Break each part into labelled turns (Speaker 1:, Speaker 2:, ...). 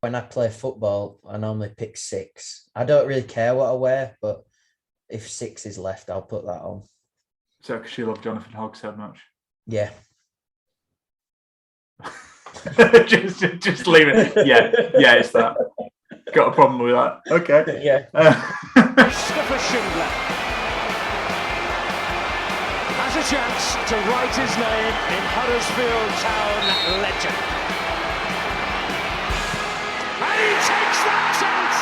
Speaker 1: when I play football, I normally pick 6. I don't really care what I wear, but if 6 is left, I'll put that on.
Speaker 2: So because you love Jonathan Hogg so much.
Speaker 1: Yeah.
Speaker 2: just leave it. Yeah, it's that. Got a problem with that. Okay.
Speaker 1: Yeah.
Speaker 3: Christopher Schindler has a chance to write his name in Huddersfield Town legend. And he takes that chance!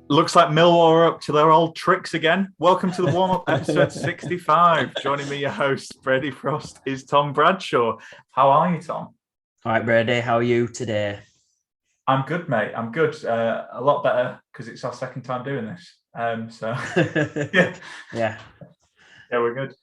Speaker 2: Looks like Millwall are up to their old tricks again. Welcome to the warm-up episode 65. Joining me, your host, Brady Frost, is Tom Bradshaw. How are you, Tom?
Speaker 1: All right, Brady, how are you today?
Speaker 2: I'm good, mate. I'm good. A lot better because it's our second time doing this. Yeah, we're good.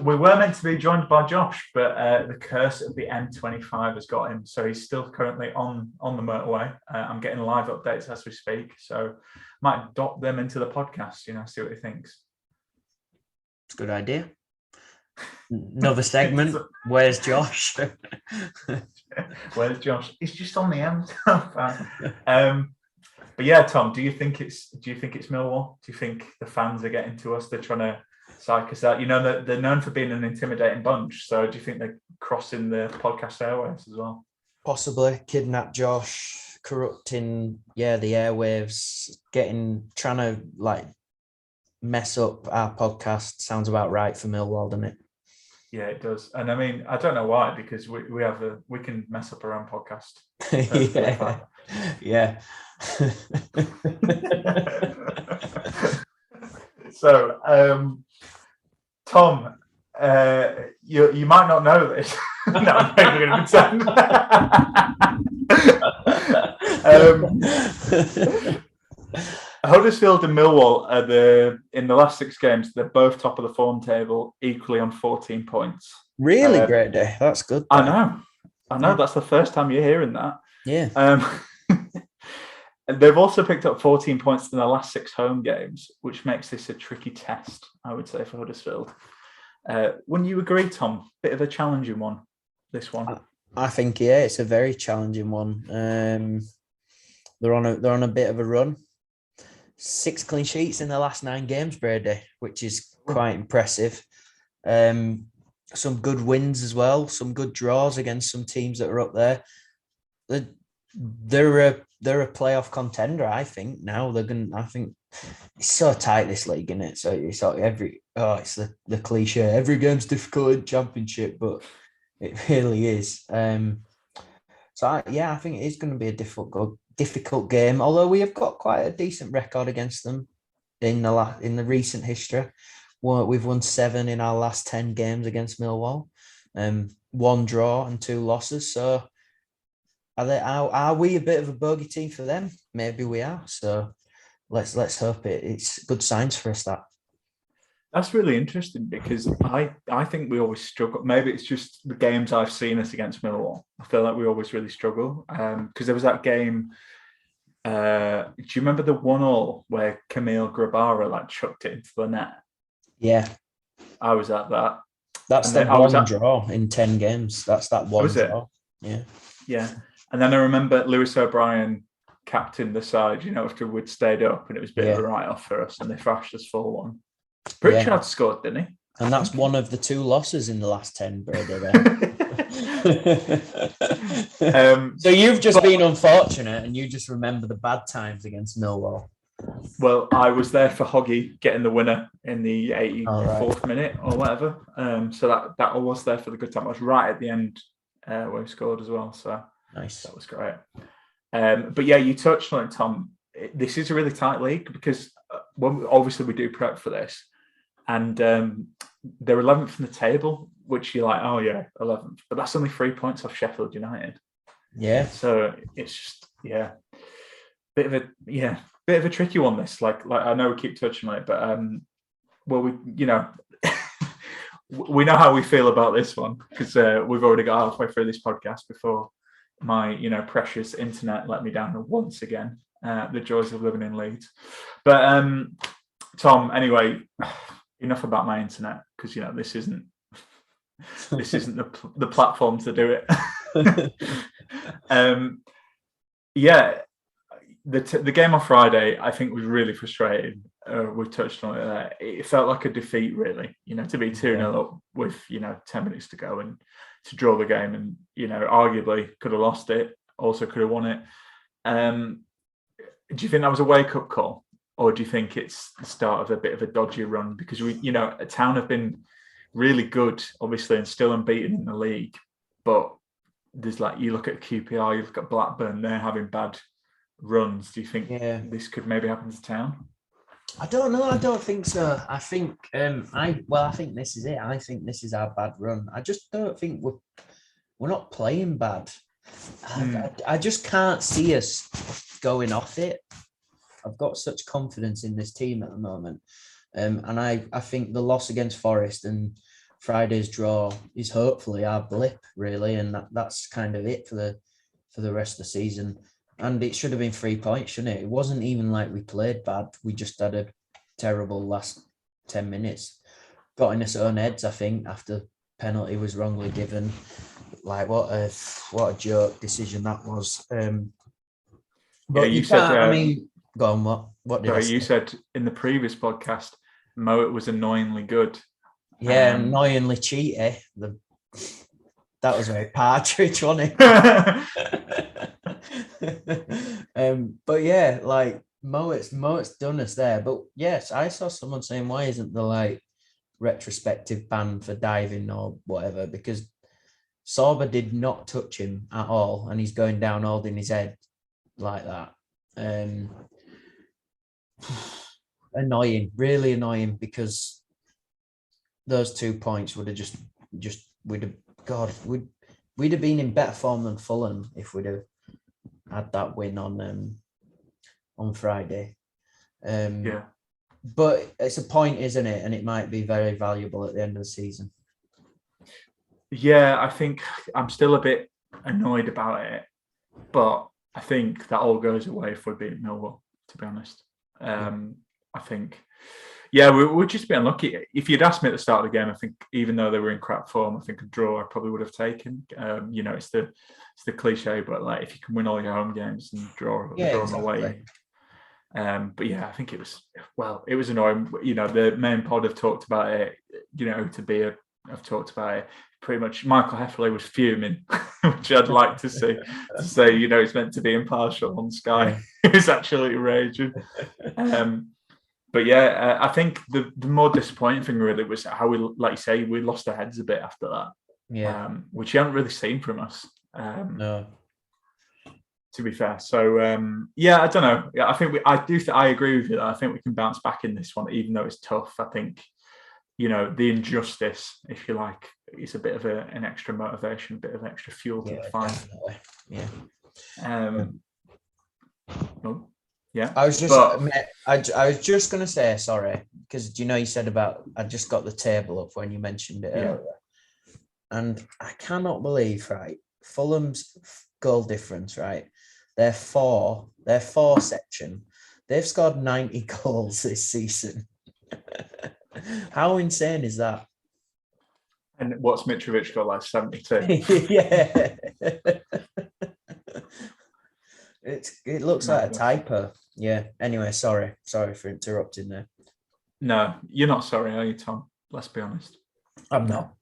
Speaker 2: We were meant to be joined by Josh, but the curse of the M25 has got him. So he's still currently on the motorway. I'm getting live updates as we speak. So might dot them into the podcast, see what he thinks.
Speaker 1: It's a good idea. Another segment. Where's Josh?
Speaker 2: Where's Josh? He's just on the M. But yeah, Tom, do you think it's Millwall? Do you think the fans are getting to us? They're trying to psych us out. They're known for being an intimidating bunch. So do you think they're crossing the podcast airwaves as well?
Speaker 1: Possibly. Kidnap Josh, corrupting, the airwaves, trying to mess up our podcast. Sounds about right for Millwall, doesn't it?
Speaker 2: Yeah, it does. And I mean, I don't know why, because we can mess up our own podcast.
Speaker 1: Yeah.
Speaker 2: So, Tom, you might not know this. No, I'm never going to pretend. Huddersfield and Millwall are in the last 6 games. They're both top of the form table, equally on 14 points.
Speaker 1: Really, great day. That's good.
Speaker 2: I know. That's the first time you're hearing that.
Speaker 1: Yeah.
Speaker 2: And they've also picked up 14 points in the last 6 home games, which makes this a tricky test, I would say, for Huddersfield. Wouldn't you agree, Tom? Bit of a challenging one, this one.
Speaker 1: I think, it's a very challenging one. They're on a bit of a run. 6 clean sheets in the last 9 games, Brady, which is quite impressive. Some good wins as well, some good draws against some teams that are up there. They're a playoff contender, I think. Now I think it's so tight, this league, isn't it? So it's like it's the cliche. Every game's difficult in Championship, but it really is. I think it is going to be a difficult game. Although we have got quite a decent record against them in the recent history. We've won 7 in our last 10 games against Millwall. 1 draw and 2 losses. So are we a bit of a bogey team for them? Maybe we are. So let's hope it's good signs for us.
Speaker 2: That's really interesting, because I think we always struggle. Maybe it's just the games I've seen us against Millwall. I feel like we always really struggle. Because there was that game. Do you remember the 1-1 where Camille Grabara chucked it into the net?
Speaker 1: Yeah,
Speaker 2: I was at that.
Speaker 1: That's the one draw in 10 games. That's that one draw.
Speaker 2: Yeah. And then I remember Lewis O'Brien captained the side, after we'd stayed up, and it was a bit of a write-off for us, and they thrashed us 4-1. Pritchard scored, didn't he?
Speaker 1: And that's one of the 2 losses in the last 10, Brady. So you've just been unfortunate, and you just remember the bad times against Millwall.
Speaker 2: Well, I was there for Hoggy getting the winner in the 84th minute or whatever. So that was there for the good time. I was right at the end where he scored as well. So
Speaker 1: nice.
Speaker 2: That was great. But yeah, you touched on it, Tom. This is a really tight league, because obviously we do prep for this, and they're 11th in the table, which you're like, oh yeah, 11th, but that's only 3 points off Sheffield United.
Speaker 1: Yeah.
Speaker 2: So it's just bit of a tricky one. This I know we keep touching on it, but we know how we feel about this one, because we've already got halfway through this podcast before my precious internet let me down once again. The joys of living in Leeds. But Tom, anyway, enough about my internet, because this isn't this isn't the platform to do it. Yeah, the game on Friday, I think, was really frustrating. We touched on it there. It felt like a defeat, really, to be 2-0 up with, 10 minutes to go and to draw the game and, arguably could have lost it, also could have won it. Do you think that was a wake-up call? Or do you think it's the start of a bit of a dodgy run? Because Town have been really good, obviously, and still unbeaten in the league. But there's you look at QPR, you look at Blackburn, they're having bad runs. Do you think this could maybe happen to Town?
Speaker 1: I don't know. I don't think so. I think I think this is it. I think this is our bad run. I just don't think we're not playing bad. I just can't see us going off it. I've got such confidence in this team at the moment. And I think the loss against Forest and Friday's draw is hopefully our blip, really. And that's kind of it for the rest of the season. And it should have been 3 points, shouldn't it? It wasn't even like we played bad. We just had a terrible last 10 minutes. Got in its own heads, I think, after penalty was wrongly given. What a joke decision that was. But you said, go on, what did I say?
Speaker 2: You said in the previous podcast, Moet was annoyingly good.
Speaker 1: Yeah, annoyingly cheaty. That was very Partridge, wasn't it? But yeah, Moet's done us there. But yes, I saw someone saying, why isn't the retrospective ban for diving or whatever? Because Sorba did not touch him at all, and he's going down holding his head like that. Annoying, really annoying, because those 2 points would have we'd have been in better form than Fulham if we'd have had that win on Friday. But it's a point, isn't it? And it might be very valuable at the end of the season.
Speaker 2: Yeah, I think I'm still a bit annoyed about it, but I think that all goes away if we beat Millwall, to be honest. I think, we'll just be unlucky. If you'd asked me at the start of the game, I think even though they were in crap form, I think a draw I probably would have taken. It's the cliche, but if you can win all your home games and draw them away. But I think it was annoying. The main pod have talked about it. I've talked about it. Pretty much, Michael Heffley was fuming, which I'd like to see. To say, he's meant to be impartial on Sky. He was actually raging. But I think the more disappointing thing really was how we, like you say, we lost our heads a bit after that.
Speaker 1: Yeah.
Speaker 2: Which you haven't really seen from us.
Speaker 1: No.
Speaker 2: To be fair. So I don't know. Yeah, I think I agree with you. I think we can bounce back in this one, even though it's tough. I think, the injustice, if you like, is a bit of an extra motivation, a bit of extra fuel to the fight.
Speaker 1: Definitely.
Speaker 2: Yeah.
Speaker 1: I was just going to say, sorry, because you said about, I just got the table up when you mentioned it earlier. And I cannot believe, right, Fulham's goal difference, right, their four section, they've scored 90 goals this season. How insane is that?
Speaker 2: And what's Mitrovic got, 72?
Speaker 1: Yeah. It looks like a typo. Yeah. Anyway, sorry for interrupting there.
Speaker 2: No, you're not sorry, are you, Tom? Let's be honest.
Speaker 1: I'm not.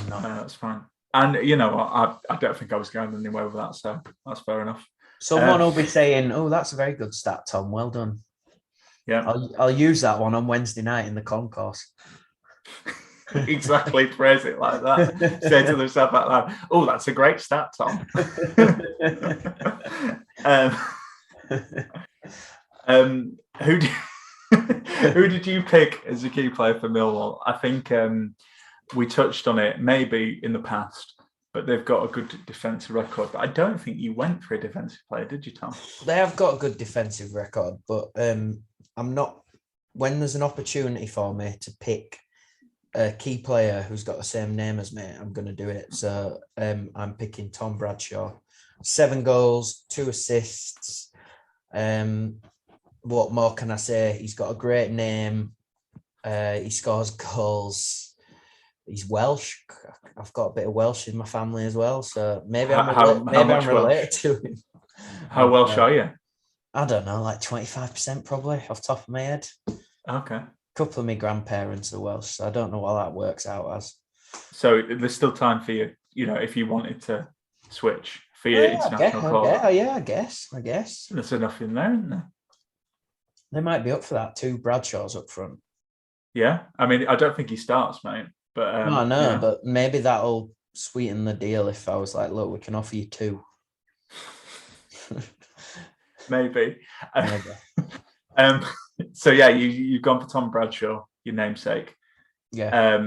Speaker 2: That's fine. And I don't think I was going anywhere with that, so that's fair enough.
Speaker 1: Someone will be saying, "Oh, that's a very good stat, Tom. Well done."
Speaker 2: Yeah,
Speaker 1: I'll use that one on Wednesday night in the concourse.
Speaker 2: Exactly, praise it like that. Say to themselves out loud, "Oh, that's a great stat, Tom." Who did you pick as a key player for Millwall? I think we touched on it maybe in the past, but they've got a good defensive record. But I don't think you went for a defensive player, did you, Tom?
Speaker 1: They have got a good defensive record, but I'm not. When there's an opportunity for me to pick a key player who's got the same name as me, I'm going to do it. So I'm picking Tom Bradshaw. 7 goals, 2 assists. What more can I say? He's got a great name. He scores goals. He's Welsh. I've got a bit of Welsh in my family as well, so maybe
Speaker 2: How
Speaker 1: I'm
Speaker 2: much
Speaker 1: related
Speaker 2: Welsh?
Speaker 1: to him.
Speaker 2: How Welsh are you?
Speaker 1: I don't know, like 25% probably off the top of my head.
Speaker 2: Okay.
Speaker 1: A couple of my grandparents are Welsh, so I don't know what that works out as.
Speaker 2: So there's still time for you, if you wanted to switch for your international call.
Speaker 1: I guess.
Speaker 2: There's enough in there, isn't there?
Speaker 1: They might be up for that too. Bradshaw's up front.
Speaker 2: Yeah. I mean, I don't think he starts, mate. But
Speaker 1: No, I know, but maybe that'll sweeten the deal if I was like, look, we can offer you 2.
Speaker 2: Maybe.
Speaker 1: Maybe.
Speaker 2: So yeah, you've gone for Tom Bradshaw, your namesake.
Speaker 1: Yeah.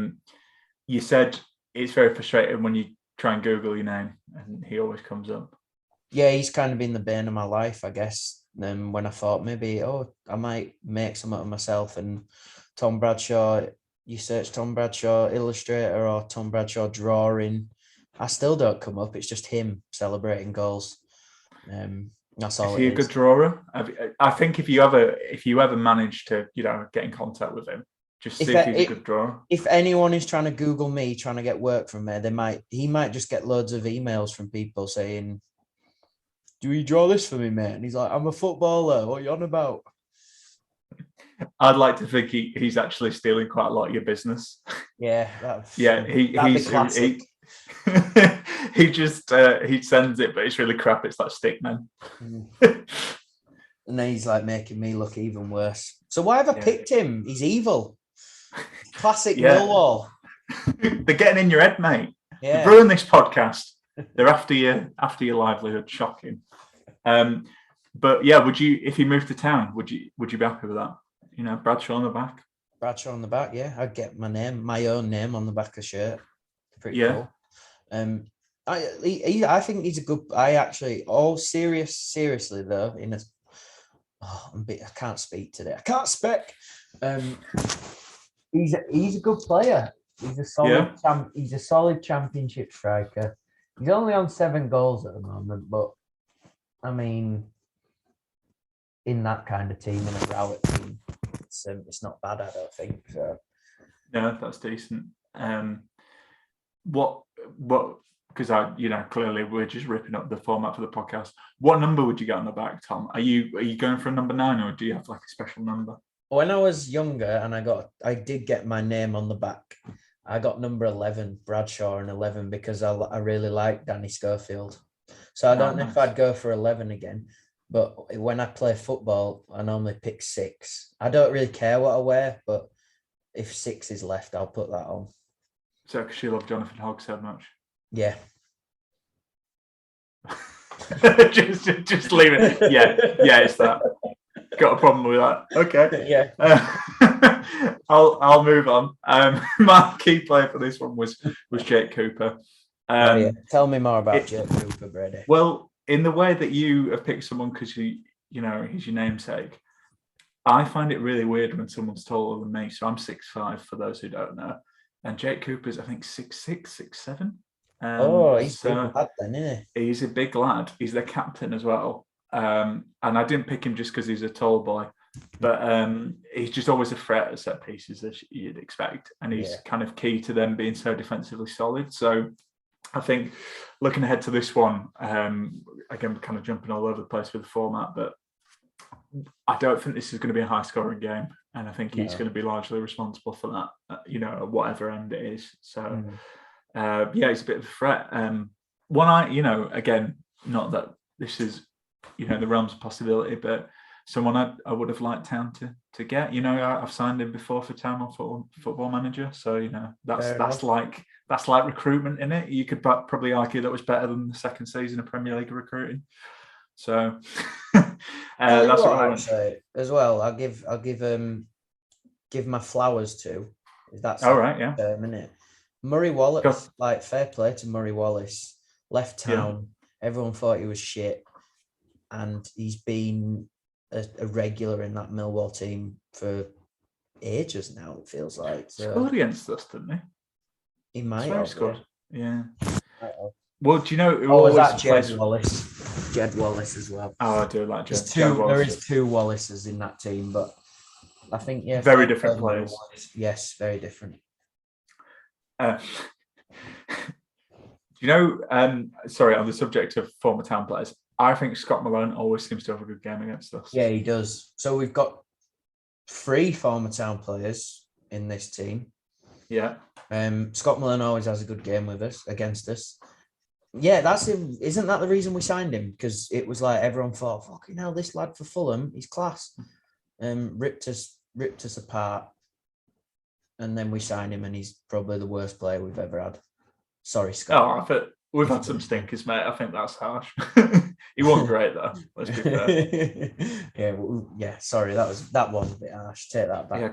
Speaker 2: You said it's very frustrating when you try and Google your name and he always comes up.
Speaker 1: Yeah, he's kind of been the bane of my life, I guess. When I thought maybe, I might make something of myself, and Tom Bradshaw, you search Tom Bradshaw illustrator or Tom Bradshaw drawing, I still don't come up. It's just him celebrating goals. That's all.
Speaker 2: Is he a good drawer? I think if you ever manage to get in contact with him, just see if he's a good drawer.
Speaker 1: If anyone is trying to Google me, trying to get work from me, he might just get loads of emails from people saying, "Do you draw this for me, mate?" And he's like, "I'm a footballer. What are you on about?"
Speaker 2: I'd like to think he's actually stealing quite a lot of your business.
Speaker 1: Yeah,
Speaker 2: he's classic. He just he sends it, but it's really crap. It's like Stickman.
Speaker 1: And then he's like making me look even worse. So why have I picked him? He's evil. Classic Millwall.
Speaker 2: They're getting in your head, mate.
Speaker 1: Yeah.
Speaker 2: You've ruined this podcast. They're after your livelihood. Shocking. But yeah, if you moved to town, would you be happy with that? Bradshaw on the back.
Speaker 1: Bradshaw on the back, yeah. I'd get my own name on the back of the shirt. Pretty cool. I think he's a good. Seriously though, I can't speak today. I can't speak. He's a good player. He's a solid. He's a solid championship striker. He's only on 7 goals at the moment, but I mean, in that kind of team, in a Rowett team, it's not bad. I don't think so.
Speaker 2: Yeah, that's decent. What? Because clearly we're just ripping up the format for the podcast. What number would you get on the back, Tom? Are you going for a number 9, or do you have like a special number?
Speaker 1: When I was younger and I did get my name on the back, I got number 11, Bradshaw, and 11 because I really like Danny Schofield. So I don't know if I'd go for 11 again. But when I play football, I normally pick 6. I don't really care what I wear, but if 6 is left, I'll put that on.
Speaker 2: So because you love Jonathan Hogg so much.
Speaker 1: Yeah.
Speaker 2: just leave it. Yeah, it's that. Got a problem with that. Okay.
Speaker 1: Yeah.
Speaker 2: I'll move on. My key player for this one was Jake Cooper.
Speaker 1: Tell me more about Jake Cooper, Brady.
Speaker 2: Well, in the way that you have picked someone because he's your namesake, I find it really weird when someone's taller than me. So I'm 6'5", for those who don't know, and Jake Cooper's I think 6'6", 6'7".
Speaker 1: He's a big lad then, isn't he?
Speaker 2: He's a big lad. He's the captain as well. And I didn't pick him just because he's a tall boy, but he's just always a threat at set pieces, as you'd expect. And he's kind of key to them being so defensively solid. So I think looking ahead to this one, again, kind of jumping all over the place with the format, but I don't think this is going to be a high scoring game. And I think he's going to be largely responsible for that, at whatever end it is. So he's a bit of a threat. Again, not that this is, the realms of possibility, but someone I would have liked Town to get. I've signed him before for Town on Football Manager, so that's like recruitment in it. You could probably argue that was better than the second season of Premier League recruiting. So that's what I would
Speaker 1: say as well. I'll give my flowers to. That's
Speaker 2: all right. Yeah.
Speaker 1: Minute. Murray Wallace, like fair play to Murray Wallace. Left Town. Yeah. Everyone thought he was shit. And he's been a regular in that Millwall team for ages now, it feels like. So,
Speaker 2: scored against us, didn't he?
Speaker 1: He might have
Speaker 2: scored. Yeah. Well, do you know who
Speaker 1: was that Jed Wallace? Jed Wallace as well.
Speaker 2: Oh, I do like Jed.
Speaker 1: There is 2 Wallaces in that team, but I think,
Speaker 2: very different players.
Speaker 1: Yes, very different.
Speaker 2: Uh, sorry, on the subject of former Town players, I think Scott Malone always seems to have a good game against us.
Speaker 1: Yeah, he does. So we've got 3 former Town players in this team.
Speaker 2: Yeah.
Speaker 1: Scott Malone always has a good game against us. Yeah, that's him. Isn't that the reason we signed him? Because it was like everyone thought, fucking hell, this lad for Fulham, he's class. Ripped us apart. And then we signed him, and he's probably the worst player we've ever had. Sorry, Scott.
Speaker 2: Oh, we've had some stinkers, mate. I think that's harsh. He wasn't great though. Let's be fair.
Speaker 1: Yeah. Sorry, that was a bit harsh. Take that back.
Speaker 2: Yeah,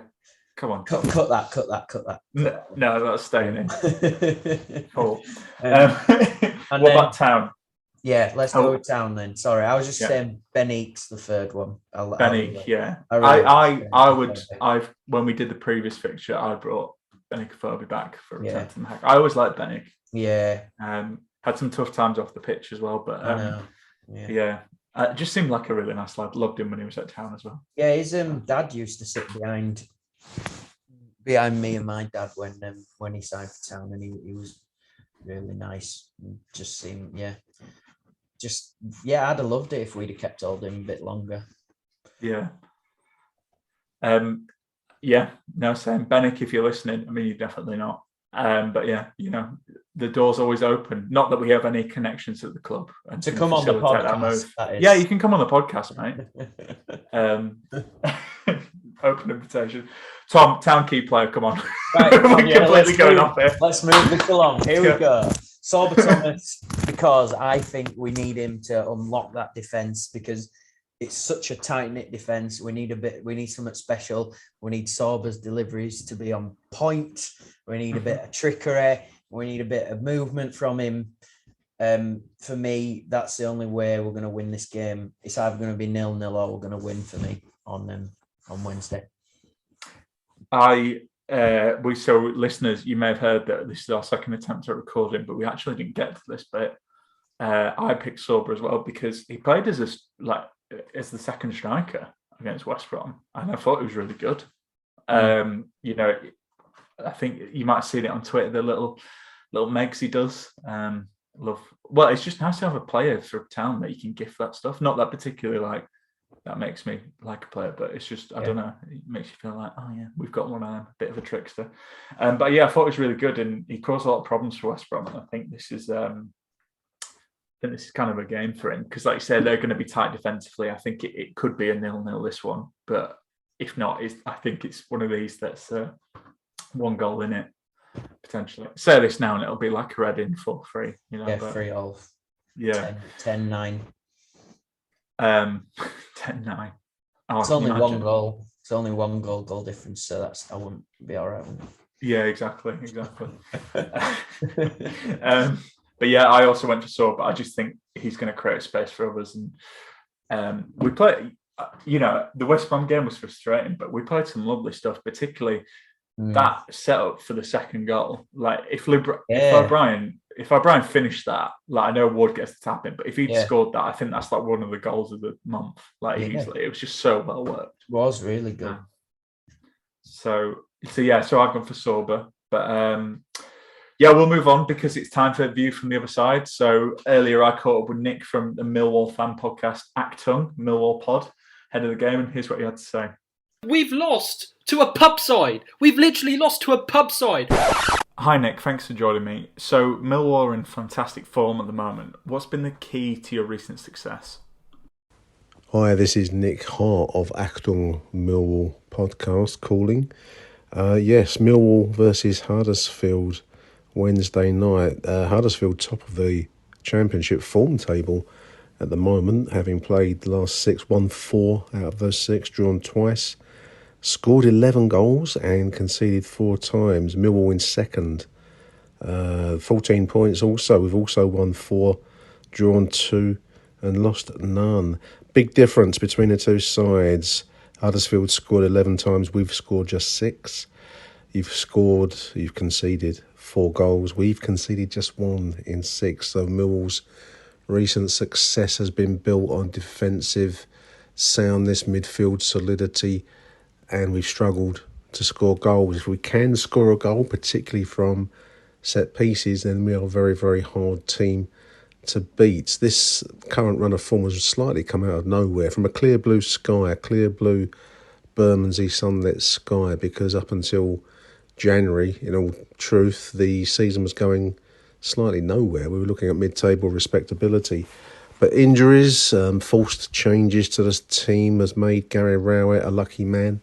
Speaker 2: come on.
Speaker 1: Cut that.
Speaker 2: No, that's staying in. Cool.
Speaker 1: What
Speaker 2: about Town?
Speaker 1: Yeah, let's go with Town then. Sorry, I was just saying Ben Eakes, the third one.
Speaker 2: Ben, yeah. When we did the previous fixture, I brought Benik Afobe back for a return to the hack. I always liked Benik.
Speaker 1: Yeah.
Speaker 2: Had some tough times off the pitch as well, but it just seemed like a really nice lad. Loved him when he was at Town as well.
Speaker 1: Yeah, his dad used to sit behind me and my dad when he signed for Town, and he was really nice. Just seemed, I'd have loved it if we'd have kept hold of him a bit longer.
Speaker 2: Yeah. No, same. Benik, if you're listening, I mean, you're definitely not. But yeah, the door's always open. Not that we have any connections at the club. And
Speaker 1: to come on the podcast.
Speaker 2: Yeah, you can come on the podcast, mate. Open invitation. Tom, Town key player, come on.
Speaker 1: Right,
Speaker 2: completely going off here.
Speaker 1: Let's move this along. Here we go. Sorba Thomas, because I think we need him to unlock that defence, because it's such a tight-knit defence. We need something special. We need Sorba's deliveries to be on point. We need a bit of trickery. We need a bit of movement from him. For me, that's the only way we're going to win this game. It's either going to be 0-0 or we're going to win for me on Wednesday.
Speaker 2: So listeners, you may have heard that this is our second attempt at recording, but we actually didn't get to this bit. I picked Sorba as well because he played as the second striker against West Brom, and I thought it was really good. I think you might have seen it on Twitter, the little megs he does. It's just nice to have a player for Town that you can gift that stuff. Not that particularly that makes me like a player, but it's just, I don't know, it makes you feel like, oh yeah, we've got one a bit of a trickster. But yeah, I thought it was really good, and he caused a lot of problems for West Brom, and I think this is kind of a game for him, because like you said, they're going to be tight defensively. I think it could be a 0-0 this one, but if not, I think it's one of these that's one goal in it, potentially. Say this now and it'll be like a Reading 4-3,
Speaker 1: 3-all.
Speaker 2: Yeah.
Speaker 1: 10-9.
Speaker 2: 10-9.
Speaker 1: It's only one goal. It's only one goal difference, so I wouldn't be all right with it.
Speaker 2: Yeah, exactly. But yeah, I also went for Sorba, but I just think he's going to create space for others. And we play, the West Brom game was frustrating, but we played some lovely stuff, particularly that setup for the second goal. Like if O'Brien finished that, I know Ward gets the tap in, but if he'd scored that, I think that's one of the goals of the month. Easily, it was just so well worked. It
Speaker 1: was really good.
Speaker 2: So I've gone for Sorba, but we'll move on because it's time for a view from the other side. So earlier I caught up with Nick from the Millwall fan podcast, Actung, Millwall pod, head of the game, and here's what he had to say.
Speaker 4: We've lost to a pub side. We've literally lost to a pub side.
Speaker 2: Hi Nick, thanks for joining me. So Millwall are in fantastic form at the moment. What's been the key to your recent success?
Speaker 5: Hi, this is Nick Hart of Actung Millwall podcast calling. Yes, Millwall versus Huddersfield Wednesday night. Huddersfield top of the Championship form table at the moment, having played the last 6, won 4 out of those 6, drawn twice, scored 11 goals and conceded 4 times. Millwall in second, 14 points also. We've also won 4, drawn 2 and lost none. Big difference between the two sides. Huddersfield scored 11 times, we've scored just 6. You've conceded 4 goals. We've conceded just 1 in 6. So Millwall's recent success has been built on defensive soundness, midfield solidity, and we've struggled to score goals. If we can score a goal, particularly from set pieces, then we are a very, very hard team to beat. This current run of form has slightly come out of nowhere from a clear blue sky, a clear blue Bermondsey sunlit sky, because up until January, in all truth, the season was going slightly nowhere. We were looking at mid-table respectability. But injuries, forced changes to this team has made Gary Rowett a lucky man,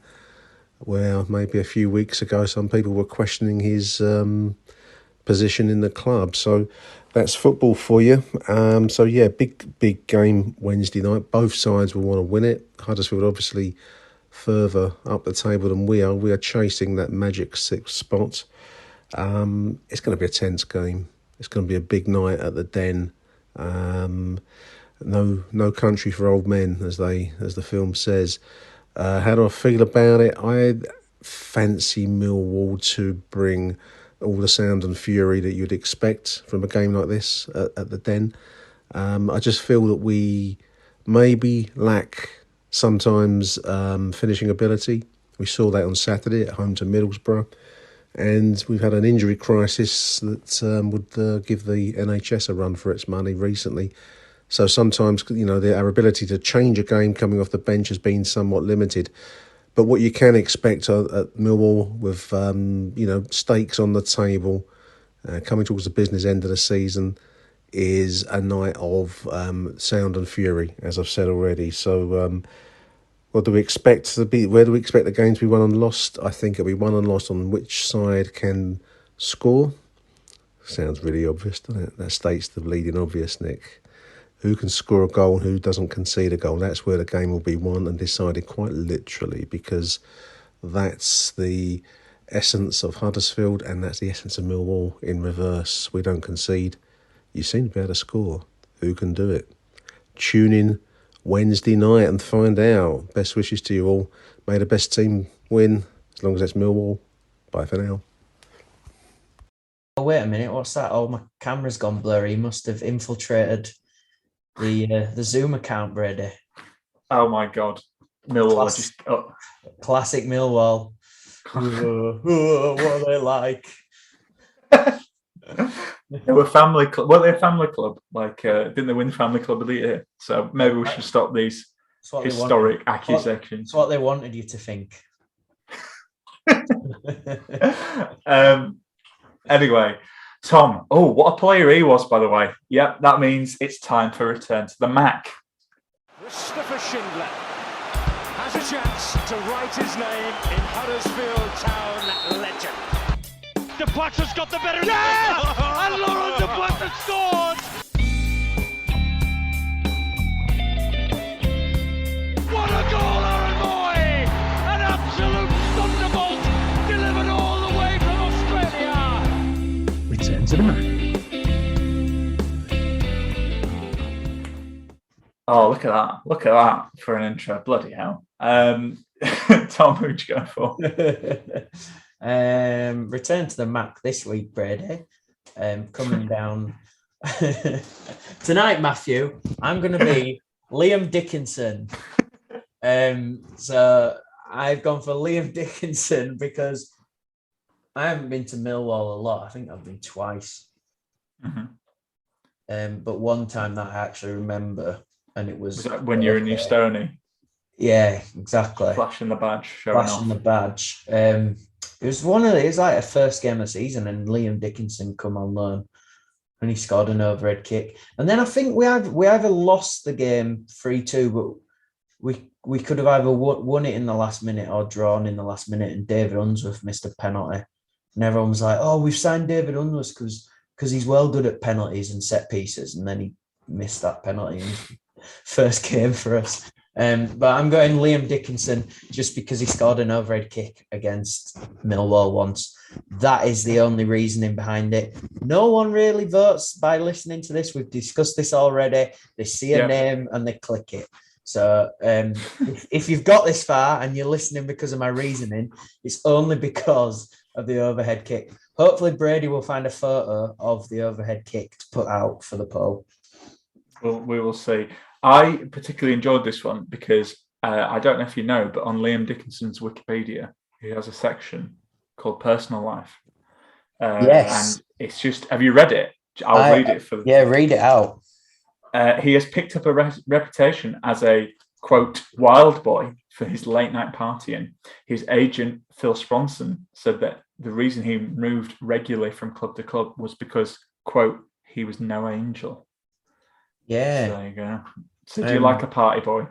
Speaker 5: where maybe a few weeks ago some people were questioning his position in the club. So that's football for you. So yeah, big game Wednesday night. Both sides will want to win it. Huddersfield obviously further up the table than we are. We are chasing that magic sixth spot. It's going to be a tense game. It's going to be a big night at the Den. No country for old men, as the film says. How do I feel about it? I fancy Millwall to bring all the sound and fury that you'd expect from a game like this at the Den. I just feel that we maybe lack sometimes finishing ability. We saw that on Saturday at home to Middlesbrough. And we've had an injury crisis that would give the NHS a run for its money recently. So sometimes, our ability to change a game coming off the bench has been somewhat limited. But what you can expect at Millwall with, stakes on the table, coming towards the business end of the season, is a night of sound and fury, as I've said already. So what do we expect to be? Where do we expect the game to be won and lost? I think it'll be won and lost on which side can score. Sounds really obvious, doesn't it? That states the bleeding obvious, Nick. Who can score a goal and who doesn't concede a goal? That's where the game will be won and decided quite literally, because that's the essence of Huddersfield and that's the essence of Millwall in reverse. We don't concede. You seem to be able to score. Who can do it? Tune in Wednesday night and find out. Best wishes to you all. May the best team win, as long as it's Millwall. Bye for now.
Speaker 1: Oh, wait a minute, what's that? Oh, my camera's gone blurry. He must have infiltrated the Zoom account, Brady.
Speaker 2: Oh my God. Millwall
Speaker 1: Classic Millwall. What are they like?
Speaker 2: They were family club. Well, they're a family club. Didn't they win Family Club of the Year? So maybe we should stop these historic accusations.
Speaker 1: It's what they wanted you to think.
Speaker 2: Anyway, Tom. Oh, what a player he was, by the way. Yep, that means it's time for return to the Mac.
Speaker 3: Christopher Schindler has a chance to write his name in Huddersfield Town legend. De Potter's got the better. Yes! And Laurent De Potter scored! What a goal, Aaron Moy! An absolute thunderbolt delivered all the way from Australia.
Speaker 1: Return to the Mac.
Speaker 2: Oh, look at that. Look at that for an intro. Bloody hell. Tom, who'd you go for?
Speaker 1: Return to the Mac this week, Brady. Coming down tonight, Matthew. I'm going to be Liam Dickinson. So I've gone for Liam Dickinson because I haven't been to Millwall a lot. I think I've been twice.
Speaker 2: Mm-hmm.
Speaker 1: But one time that I actually remember, and it was
Speaker 2: that when you're in New Stoney?
Speaker 1: Yeah, exactly.
Speaker 2: Flashing the badge,
Speaker 1: flashing the badge. It was like a first game of the season, and Liam Dickinson come on loan, and he scored an overhead kick. And then I think we either lost the game 3-2, but we could have either won it in the last minute or drawn in the last minute. And David Unsworth missed a penalty, and everyone was like, "Oh, we've signed David Unsworth because he's well good at penalties and set pieces." And then he missed that penalty in his first game for us. But I'm going Liam Dickinson just because he scored an overhead kick against Millwall once. That is the only reasoning behind it. No one really votes by listening to this. We've discussed this already. They see a name and they click it. So if you've got this far and you're listening because of my reasoning, it's only because of the overhead kick. Hopefully Brady will find a photo of the overhead kick to put out for the poll.
Speaker 2: Well, we will see. I particularly enjoyed this one because I don't know if you know, but on Liam Dickinson's Wikipedia, he has a section called Personal Life.
Speaker 1: Yes.
Speaker 2: And it's just, have you read it? I'll read it for.
Speaker 1: Yeah, read it out.
Speaker 2: He has picked up a reputation as a, quote, wild boy for his late night partying. His agent, Phil Spronson, said that the reason he moved regularly from club to club was because, quote, he was no angel.
Speaker 1: Yeah.
Speaker 2: So there you go. So do you like a party boy?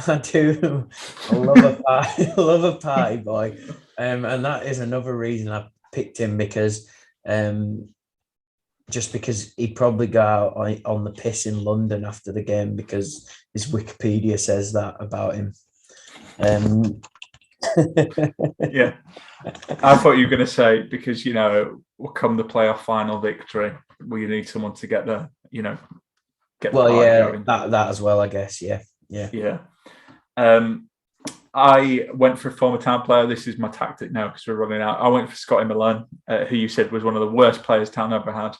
Speaker 1: I do. I love a party. I love a party boy. And that is another reason I picked him, because just because he probably got out on the piss in London after the game, because his Wikipedia says that about him.
Speaker 2: Yeah. I thought you were going to say, because, will come the playoff final victory, we need someone to get the, get the party going.
Speaker 1: That as well, I guess. Yeah.
Speaker 2: I went for a former Town player. This is my tactic now because we're running out. I went for Scotty Malone, who you said was one of the worst players Town ever had.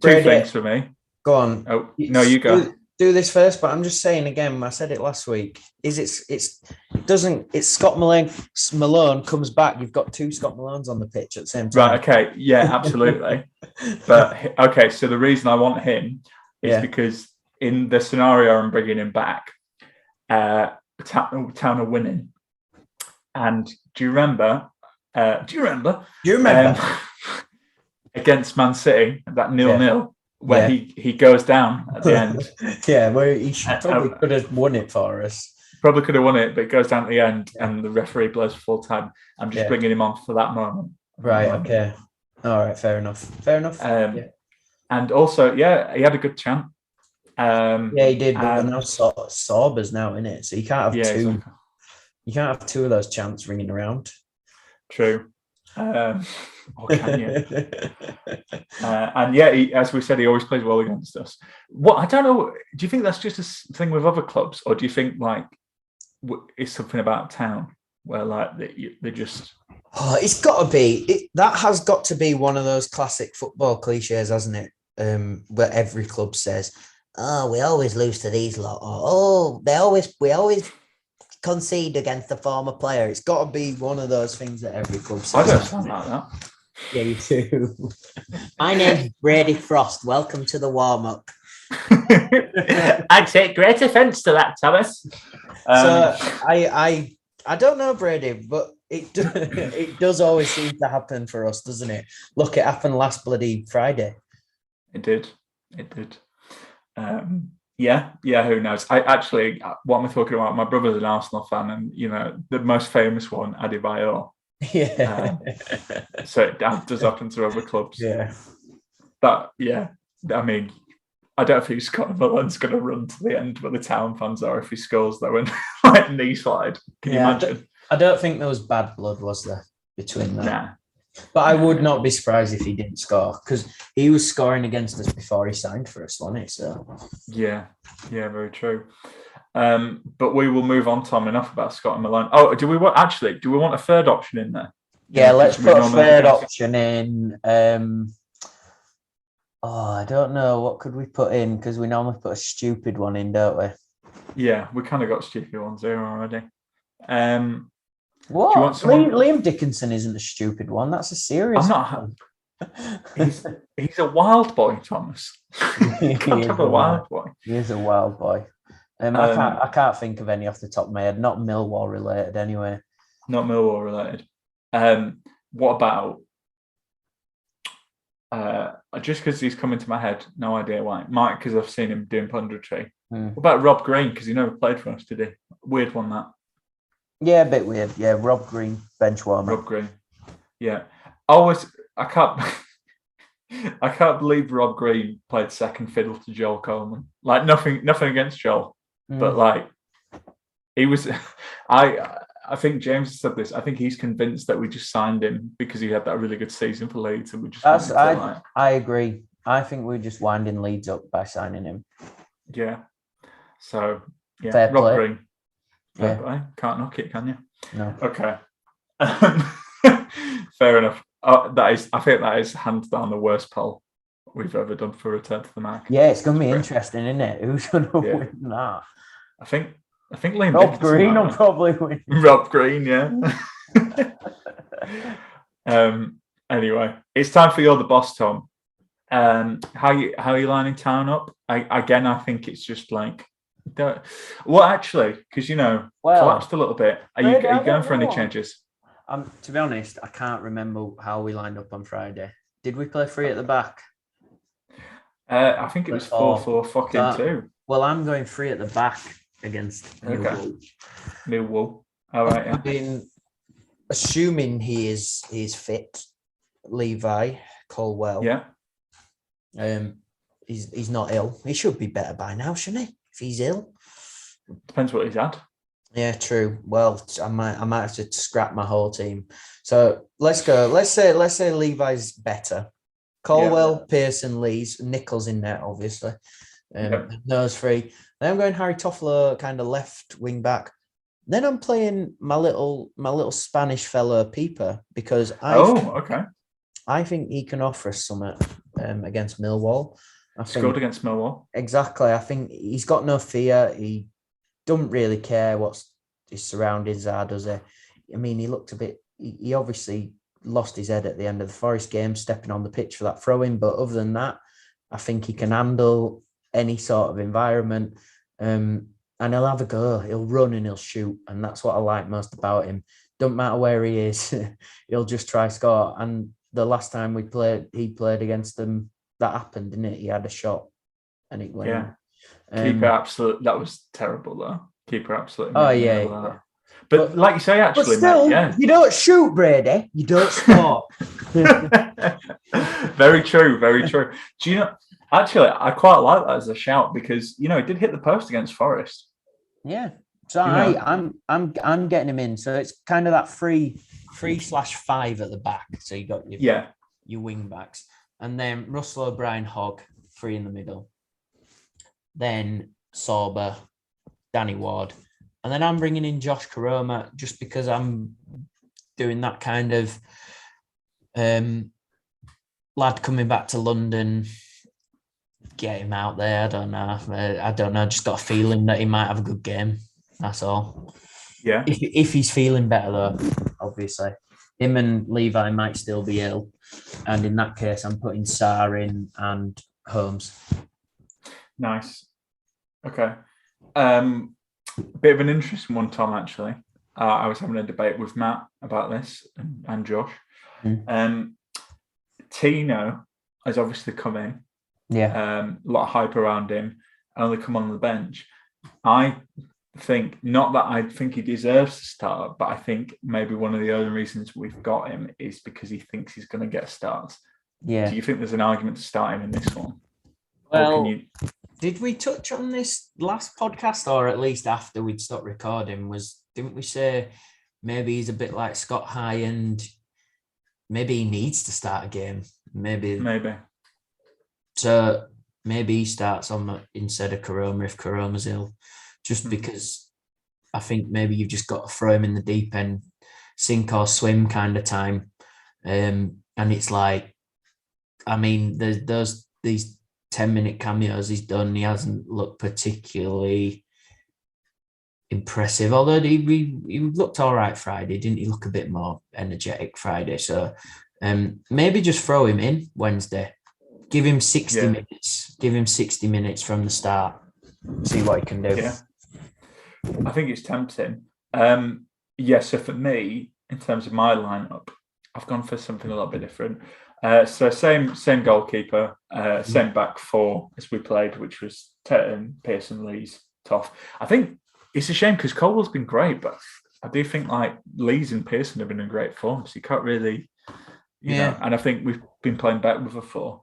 Speaker 2: Two things for me.
Speaker 1: Go on.
Speaker 2: Oh no, you go.
Speaker 1: Do this first, but I'm just saying again. I said it last week. It's Scott Malone comes back. You've got two Scott Malones on the pitch at the same time.
Speaker 2: Right. Okay. Yeah. Absolutely. But okay. So the reason I want him is because in the scenario I'm bringing him back, Town are winning. And do you remember? Against Man City, that 0-0, where he goes down at the end.
Speaker 1: Where he probably could have won it for us.
Speaker 2: Probably could have won it, but it goes down at the end, and the referee blows full time. I'm just bringing him on for that moment.
Speaker 1: Right. Okay. All right. Fair enough.
Speaker 2: And also, he had a good chant.
Speaker 1: He did, but they're now Saubers now, innit? So you can't have two. Exactly. You can't have two of those chants ringing around.
Speaker 2: True. Or can you? And as we said, he always plays well against us. What I don't know. Do you think that's just a thing with other clubs, or do you think it's something about Town where they just?
Speaker 1: Oh, it's got to be. That has got to be one of those classic football cliches, hasn't it? Where every club says, "Oh, we always lose to these lot," or we always concede against the former player. It's got to be one of those things that every club says.
Speaker 2: I don't sound like that.
Speaker 1: Yeah, you too. My name's Brady Frost. Welcome to the warm-up.
Speaker 2: I take great offence to that, Thomas.
Speaker 1: So I don't know, Brady, but it does always seem to happen for us, doesn't it? Look, it happened last bloody Friday.
Speaker 2: It did. Who knows? What am I talking about? My brother's an Arsenal fan, and the most famous one, Adebayor.
Speaker 1: Yeah.
Speaker 2: So it does happen to other clubs.
Speaker 1: Yeah.
Speaker 2: But I mean, I don't think Scott Malone's going to run to the end where the Town fans are if he scores though, and knee slide. Can you imagine?
Speaker 1: I don't think there was bad blood, was there, between them?
Speaker 2: Nah.
Speaker 1: But I would not be surprised if he didn't score, because he was scoring against us before he signed for us, wasn't he? So
Speaker 2: yeah, very true. But we will move on, Tom. Enough about Scott and Malone. Oh, do we want a third option in there?
Speaker 1: Yeah, let's put a third option in. I don't know. What could we put in? Because we normally put a stupid one in, don't we?
Speaker 2: Yeah, we kind of got stupid ones here already.
Speaker 1: What? Liam Dickinson isn't a stupid one. That's a serious one.
Speaker 2: He's a wild boy, Thomas. He can't have a wild boy.
Speaker 1: He is a wild boy. I can't think of any off the top of my head. Not Millwall related, anyway.
Speaker 2: Not Millwall related. What about? Just because he's come into my head, no idea why. Mike, because I've seen him doing punditry. What about Rob Green? Because he never played for us, did he? Weird one, that.
Speaker 1: Yeah, a bit weird. Yeah, Rob Green, bench warmer.
Speaker 2: Rob Green. Yeah. I can't believe Rob Green played second fiddle to Joel Coleman. Nothing against Joel, but he was. I think James said this. I think he's convinced that we just signed him because he had that really good season for Leeds, and we just.
Speaker 1: I agree. I think we're just winding Leeds up by signing him.
Speaker 2: Yeah. So
Speaker 1: Fair
Speaker 2: Rob
Speaker 1: play.
Speaker 2: Green. Fair play. Can't knock it, can you?
Speaker 1: No.
Speaker 2: Okay. Fair enough. I think that is hands down the worst poll we've ever done for Return to the Mac.
Speaker 1: Yeah, it's going to be interesting, isn't it? Who's going to win that?
Speaker 2: I think Liam
Speaker 1: Rob Green will probably win.
Speaker 2: Rob Green, yeah. Anyway, it's time for You're the Boss, Tom. How you lining Town up? I think it's just like, actually, because collapsed a little bit. Are you going for any changes?
Speaker 1: To be honest, I can't remember how we lined up on Friday. Did we play 3 at the back?
Speaker 2: I think it was 4-4 fucking 2.
Speaker 1: Well, I'm going 3 at the back against
Speaker 2: Millwall. All right. Yeah.
Speaker 1: I mean, assuming he is fit, Levi Colwell.
Speaker 2: Yeah.
Speaker 1: He's not ill. He should be better by now, shouldn't he? If he's ill,
Speaker 2: depends what he's had.
Speaker 1: Yeah, true. Well, I might have to scrap my whole team. So let's go. Let's say Levi's better. Colwell, Pearson, Lees, Nichols in there, obviously. Those 3. Then I'm going Harry Toffler, kind of left wing back. Then I'm playing my little Spanish fella Peeper because I think he can offer us something against Millwall.
Speaker 2: Scored against Millwall.
Speaker 1: Exactly. I think he's got no fear. He don't really care what his surroundings are, does he? I mean, he looked a bit. He obviously lost his head at the end of the Forest game, stepping on the pitch for that throw-in. But other than that, I think he can handle any sort of environment. And he'll have a go. He'll run and he'll shoot. And that's what I like most about him. Don't matter where he is, he'll just try score. And the last time he played against them, that happened, didn't it? He had a shot and it went.
Speaker 2: Yeah. Keeper absolutely. That was terrible, though. Keeper absolutely.
Speaker 1: Oh, yeah.
Speaker 2: But like you say, actually,
Speaker 1: still,
Speaker 2: mate,
Speaker 1: you don't shoot, Brady. You don't score.
Speaker 2: Very true. Very true. Do you know? Actually, I quite like that as a shout because he did hit the post against Forest.
Speaker 1: Yeah. So I'm getting him in. So it's kind of that 3/5 at the back. So you got your wing backs, and then Russell O'Brien, Hogg, 3 in the middle. Then Sorba, Danny Ward, and then I'm bringing in Josh Karoma just because I'm doing that kind of lad coming back to London. Get him out there. I don't know. Just got a feeling that he might have a good game. That's all.
Speaker 2: Yeah.
Speaker 1: If he's feeling better, though, obviously. Him and Levi might still be ill. And in that case, I'm putting Sarr in and Holmes.
Speaker 2: Nice. Okay. Bit of an interesting one, Tom, actually. I was having a debate with Matt about this and Josh. Tino has obviously come in.
Speaker 1: Yeah.
Speaker 2: A lot of hype around him. Only come on the bench. I think, not that I think he deserves to start, but I think maybe one of the other reasons we've got him is because he thinks he's going to get starts. Yeah. Do you think there's an argument to start him in this one?
Speaker 1: Well, did we touch on this last podcast, or at least after we'd stopped recording? Didn't we say maybe he's a bit like Scott High and maybe he needs to start a game? Maybe. So maybe he starts on instead of Karoma if Karoma's ill, just because I think maybe you've just got to throw him in the deep end, sink or swim kind of time. And it's like, I mean, there's these 10-minute cameos he's done. He hasn't looked particularly impressive, although he looked all right Friday. Didn't he look a bit more energetic Friday? So maybe just throw him in Wednesday. Give him 60 minutes. Give him 60 minutes from the start. See what he can do.
Speaker 2: Yeah. I think it's tempting. So for me, in terms of my lineup, I've gone for something a little bit different. So same goalkeeper, same back 4 as we played, which was Tetton, Pearson, Lees, Toff. I think it's a shame because Colwell's been great, but I do think like Lees and Pearson have been in great form, so you can't really, you know. And I think we've been playing back with a 4.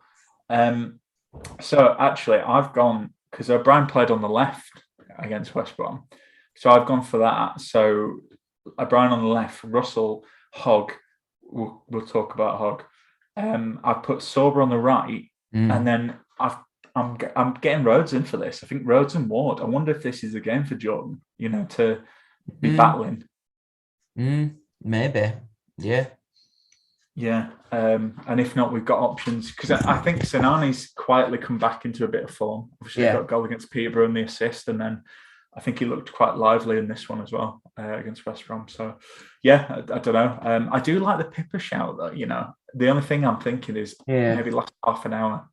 Speaker 2: So actually, I've gone because O'Brien played on the left against West Brom, so I've gone for that. So O'Brien on the left, Russell, Hogg. We'll talk about Hogg. I put Sorba on the right, and then I'm getting Rhodes in for this. I think Rhodes and Ward. I wonder if this is a game for Jordan, to be battling.
Speaker 1: Maybe, yeah.
Speaker 2: Yeah, and if not, we've got options because I think Sinani's quietly come back into a bit of form. Obviously, he got a goal against Peterborough and the assist, and then I think he looked quite lively in this one as well against West Brom. So, yeah, I don't know. I do like the Pippa shout, though. The only thing I'm thinking is maybe last half an hour.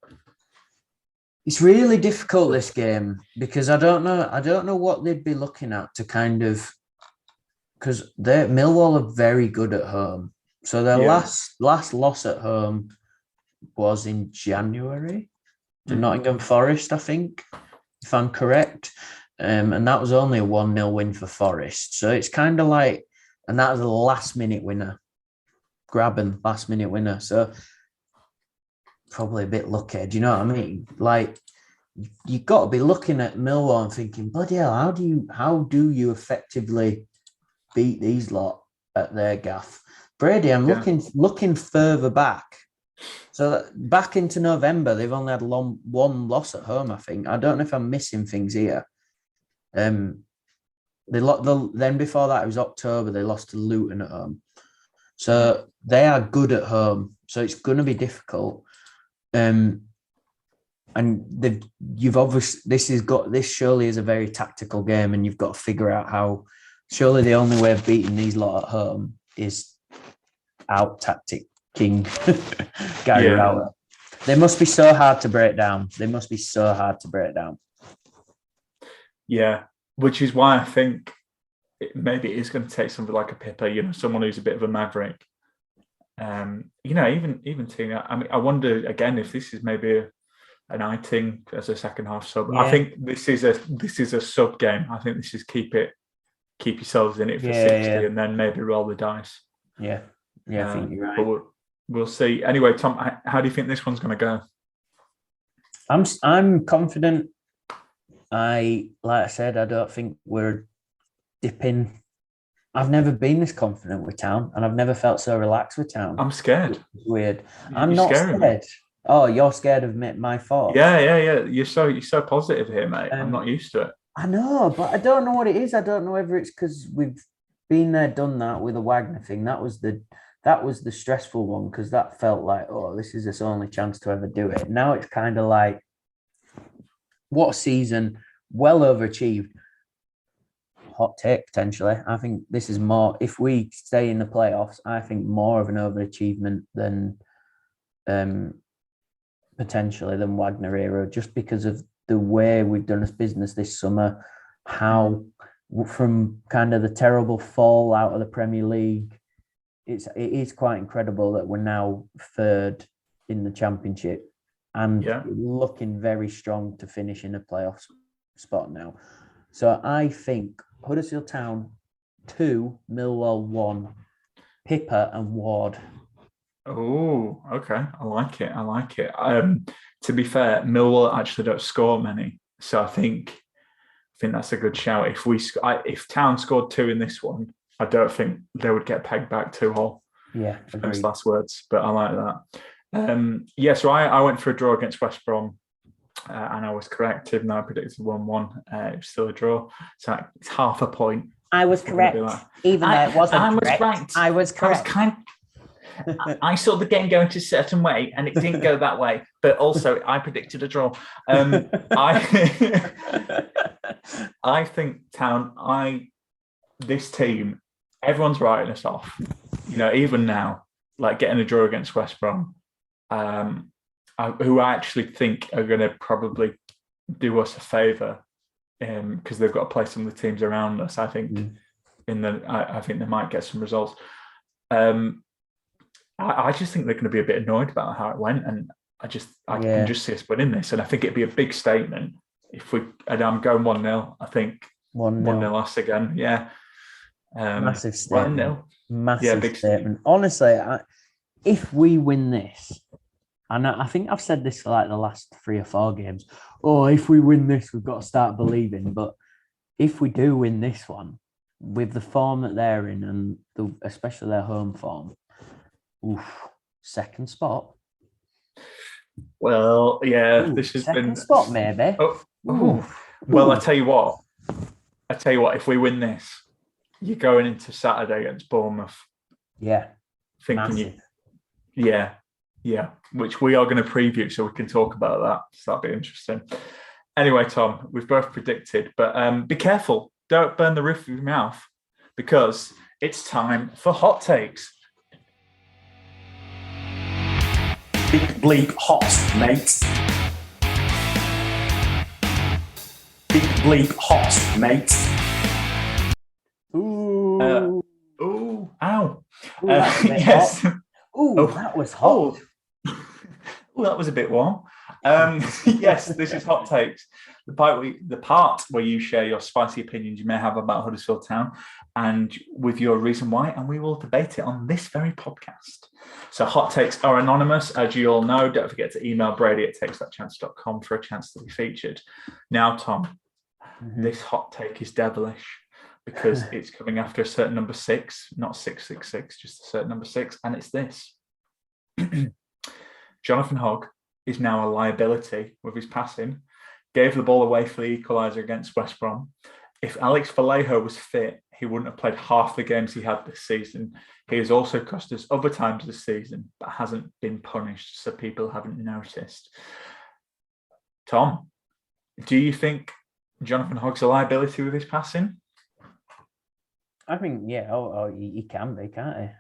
Speaker 1: It's really difficult, this game, because I don't know what they'd be looking at to kind of, because Millwall are very good at home. So their last loss at home was in January to Nottingham Forest, I think, if I'm correct. And that was only a 1-0 win for Forest. So it's kind of like, and that was a last-minute winner. Graben, last-minute winner. So probably a bit lucky. Do you know what I mean? Like, you've got to be looking at Millwall and thinking, bloody hell, how do you effectively beat these lot at their gaff? Brady, I'm looking further back. So back into November, they've only had one loss at home, I think. I don't know if I'm missing things here. Then before that, it was October, they lost to Luton at home. So they are good at home. So it's going to be difficult. And you've obviously, this surely is a very tactical game, and you've got to figure out how. Surely the only way of beating these lot at home is out tactic king Gary Rowett. They must be so hard to break down.
Speaker 2: Yeah, which is why I think maybe it is going to take something like a Pippa, someone who's a bit of a maverick. Even Tina. I mean, I wonder again if this is maybe an Eiting as a second half sub. Yeah. I think this is a sub game. I think this is keep yourselves in it for 60 and then maybe roll the dice.
Speaker 1: Yeah, I think you're right.
Speaker 2: But we'll see. Anyway, Tom, how do you think this one's going to go?
Speaker 1: I'm confident. Like I said, I don't think we're dipping. I've never been this confident with Town, and I've never felt so relaxed with Town.
Speaker 2: I'm scared.
Speaker 1: It's weird. I'm not scared. Me. Oh, you're scared of my thoughts?
Speaker 2: Yeah. You're so positive here, mate. I'm not used to it.
Speaker 1: I know, but I don't know what it is. I don't know whether it's because we've been there, done that with the Wagner thing. That was the stressful one, because that felt like, oh, this is its only chance to ever do it. Now it's kind of like, what a season, well overachieved. Hot take, potentially. I think this is more, if we stay in the playoffs, I think more of an overachievement than potentially than Wagner era, just because of the way we've done this business this summer, how from kind of the terrible fall out of the Premier League, it is quite incredible that we're now third in the Championship and looking very strong to finish in a playoff spot now. So I think Huddersfield Town 2, Millwall 1, Pippa and Ward.
Speaker 2: Oh, okay. I like it. To be fair, Millwall actually don't score many, so I think that's a good shout. If Town scored 2 in this one, I don't think they would get pegged back 2-2.
Speaker 1: Yeah,
Speaker 2: those last words, but I like that. So I went for a draw against West Brom, and I was correct, even though I predicted 1-1. It was still a draw, so it's half a point.
Speaker 1: I was correct, even though it wasn't correct.
Speaker 2: Right.
Speaker 1: I was correct.
Speaker 2: I saw the game going to a certain way, and it didn't go that way. But also, I predicted a draw. I think Town. This team, everyone's writing us off. Even now, like getting a draw against West Brom, who I actually think are going to probably do us a favour, because they've got to play some of the teams around us. I think I think they might get some results. I just think they're going to be a bit annoyed about how it went, and I can just see us winning this, and I think it'd be a big statement and I'm going 1-0. I think 1-0 us again. Yeah,
Speaker 1: massive statement.
Speaker 2: 1-0.
Speaker 1: Massive big statement. Honestly, if we win this, and I think I've said this for like the last 3 or 4 games. Oh, if we win this, we've got to start believing. But if we do win this one, with the form that they're in, and especially their home form. Second spot.
Speaker 2: Well, yeah, this has
Speaker 1: second
Speaker 2: been
Speaker 1: spot, maybe.
Speaker 2: Well, I tell you what. If we win this, you're going into Saturday against Bournemouth.
Speaker 1: Yeah,
Speaker 2: thinking massive. Which we are going to preview, so we can talk about that. So that'll be interesting. Anyway, Tom, we've both predicted, but be careful. Don't burn the roof of your mouth because it's time for hot takes.
Speaker 6: Big bleep hot, mate. Big bleep hot, mate.
Speaker 1: Ooh.
Speaker 2: Ooh, ow.
Speaker 1: Ooh, that was a bit
Speaker 2: yes.
Speaker 1: hot. Ooh,
Speaker 2: Oh.
Speaker 1: that was hot.
Speaker 2: Oh, that was a bit warm. Yes, this is Hot Takes, the part where you share your spicy opinions you may have about Huddersfield Town and with your reason why, and we will debate it on this very podcast. So Hot Takes are anonymous, as you all know. Don't forget to email brady@takesthatchance.com for a chance to be featured. Now, Tom, this hot take is devilish because it's coming after a certain number 6, not 666, just a certain number 6, and it's this. Jonathan Hogg is now a liability with his passing. Gave the ball away for the equaliser against West Brom. If Alex Vallejo was fit, he wouldn't have played half the games he had this season. He has also cost us other times this season, but hasn't been punished, so people haven't noticed. Tom, do you think Jonathan Hogg's a liability with his passing?
Speaker 1: I think, yeah, he can be, can't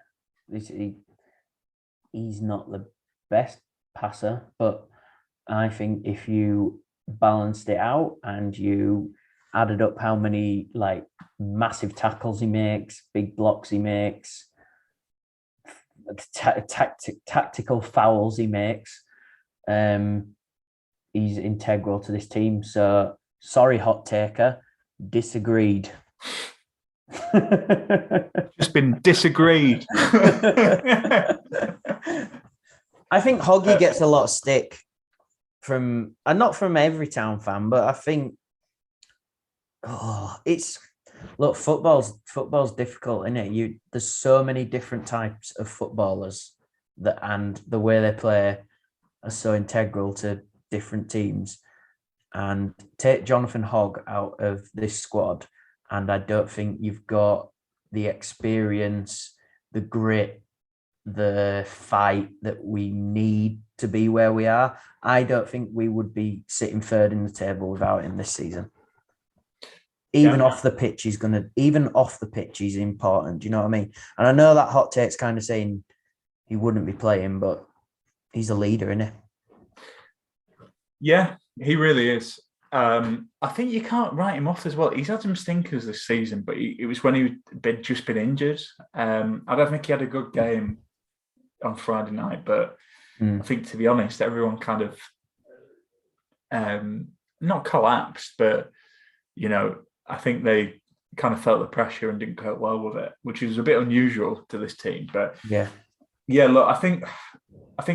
Speaker 1: he? He's not the best passer, but I think if you balanced it out and you added up how many like massive tackles he makes, big blocks he makes, tactical fouls he makes, he's integral to this team. So sorry, hot taker, disagreed.
Speaker 2: Just been disagreed.
Speaker 1: I think Hoggy gets a lot of stick from, and not from every Town fan, but I think, football's difficult, isn't it? There's so many different types of footballers and the way they play are so integral to different teams. And take Jonathan Hogg out of this squad, and I don't think you've got the experience, the grit, the fight that we need to be where we are. I don't think we would be sitting third in the table without him this season. Even off the pitch, he's important. Do you know what I mean? And I know that hot take's kind of saying he wouldn't be playing, but he's a leader, isn't he?
Speaker 2: Yeah, he really is. I think you can't write him off as well. He's had some stinkers this season, but it was when he'd just been injured. I don't think he had a good game on Friday night, but I think, to be honest, everyone kind of not collapsed, but I think they kind of felt the pressure and didn't cope well with it, which is a bit unusual to this team. But yeah. Look, I think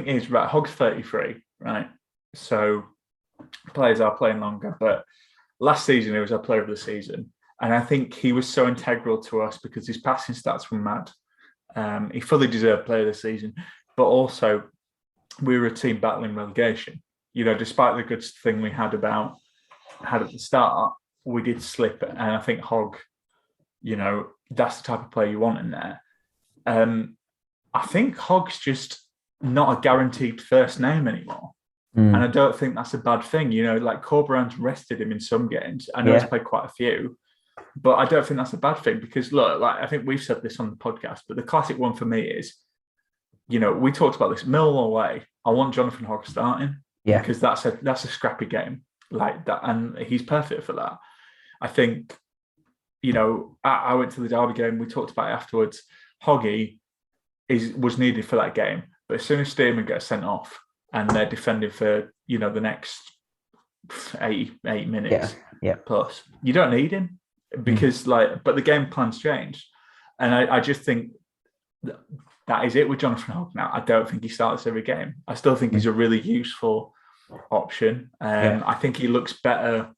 Speaker 2: he's right. Hogg's 33, right? So players are playing longer, but last season he was our player of the season, and I think he was so integral to us because his passing stats were mad. He fully deserved player of the season, but also we were a team battling relegation. Despite the good thing we had at the start, we did slip, and I think Hogg, that's the type of player you want in there. I think Hogg's just not a guaranteed first name anymore. And I don't think that's a bad thing. Like Corberan's rested him in some games. I know he's played quite a few, but I don't think that's a bad thing because, look, like I think we've said this on the podcast, but the classic one for me is, we talked about this, Millwall away. I want Jonathan Hogg starting because that's a scrappy game like that, and he's perfect for that. I think, I went to the Derby game. We talked about it afterwards. Hoggy was needed for that game, but as soon as Stearman gets sent off, and they're defending for, the next 8 minutes plus. You don't need him because but the game plan's changed. And I just think that is it with Jonathan Hogg now. I don't think he starts every game. I still think he's a really useful option. I think he looks better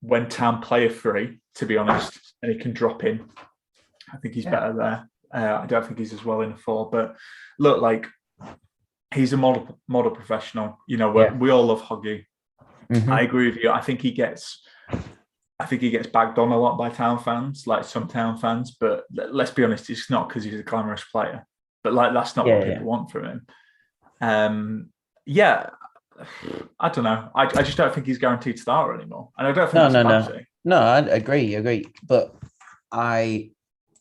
Speaker 2: when Town play a free, to be honest, and he can drop in. I think he's better there. I don't think he's as well in a 4, but look, like, he's a model professional. We all love Hoggy. I agree with you. I think he gets bagged on a lot by Town fans, like some Town fans. But let's be honest, it's not because he's a glamorous player. But that's not what people want from him. I don't know. I just don't think he's guaranteed starter anymore, and I don't think
Speaker 1: No,
Speaker 2: that's a bad
Speaker 1: no.
Speaker 2: thing.
Speaker 1: No, I agree. But I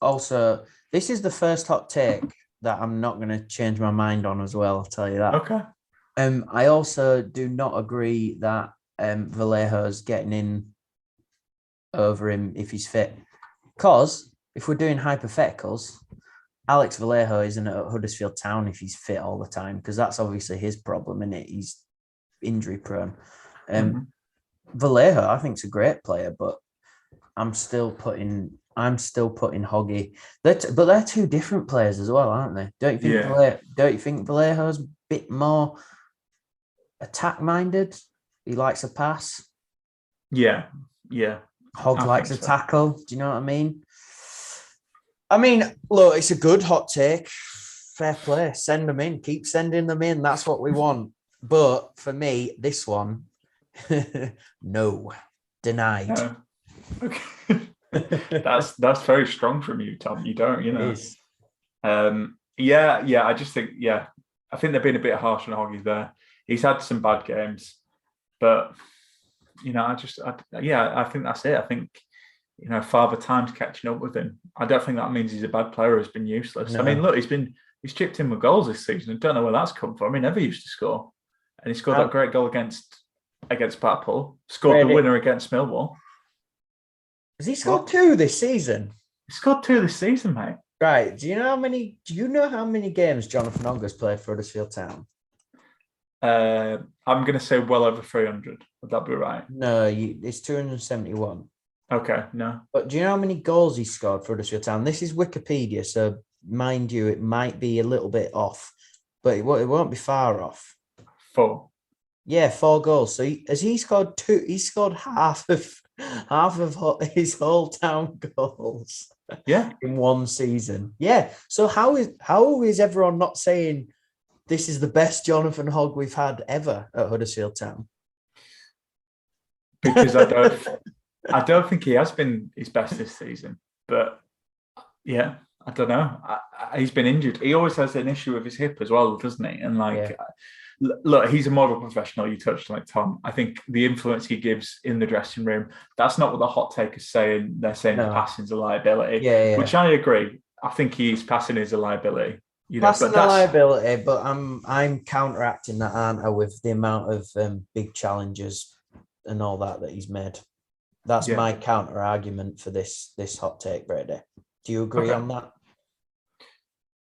Speaker 1: also, this is the first hot take that I'm not going to change my mind on as well. I'll tell you that.
Speaker 2: Okay.
Speaker 1: I also do not agree that Vallejo's getting in over him if he's fit. Because if we're doing hypotheticals, Alex Vallejo isn't at Huddersfield Town if he's fit all the time, because that's obviously his problem, isn't it? He's injury prone. Vallejo, I think, is a great player, but I'm still putting Hoggy. But they're two different players as well, aren't they? Don't you think Vallejo's a bit more attack minded? He likes a pass.
Speaker 2: Yeah.
Speaker 1: Hog likes a tackle. Do you know what I mean? I mean, look, it's a good hot take. Fair play. Send them in. Keep sending them in. That's what we want. But for me, this one, no, denied.
Speaker 2: Okay. That's very strong from you, Tom. You don't, you know.
Speaker 1: It is.
Speaker 2: Yeah. I just think, I think they've been a bit harsh on Hoggy there. He's had some bad games, but I think that's it. I think, Father Time's catching up with him. I don't think that means he's a bad player or has been useless.
Speaker 1: No.
Speaker 2: I mean, look, he's chipped in with goals this season. I don't know where that's come from. He never used to score. And he scored that great goal against Blackpool. Scored the winner against Millwall.
Speaker 1: Has he scored 2 this season?
Speaker 2: He scored 2 this season, mate.
Speaker 1: Right. Do you know how many games Jonathan Oggar's played for Huddersfield Town?
Speaker 2: I'm going to say well over 300. Would that be right?
Speaker 1: No, it's 271.
Speaker 2: Okay, no.
Speaker 1: But do you know how many goals he scored for Huddersfield Town? This is Wikipedia, so mind you, it might be a little bit off, but it won't be far off.
Speaker 2: 4.
Speaker 1: Yeah, 4 goals. So he scored 2. He scored half of his whole Town goals.
Speaker 2: Yeah,
Speaker 1: in one season. Yeah. So how is everyone not saying this is the best Jonathan Hogg we've had ever at Huddersfield Town?
Speaker 2: Because I don't think he has been his best this season. But yeah, I don't know. He's been injured. He always has an issue with his hip as well, doesn't he? And look, he's a model professional. You touched on it, Tom. I think the influence he gives in the dressing room, that's not what the hot take is saying. They're saying the passing's a liability, which I agree. I think passing is a liability.
Speaker 1: Passing a liability, but I'm counteracting that, aren't I, with the amount of big challenges and all that he's made. That's my counter argument for this hot take, Brady. Do you agree on that?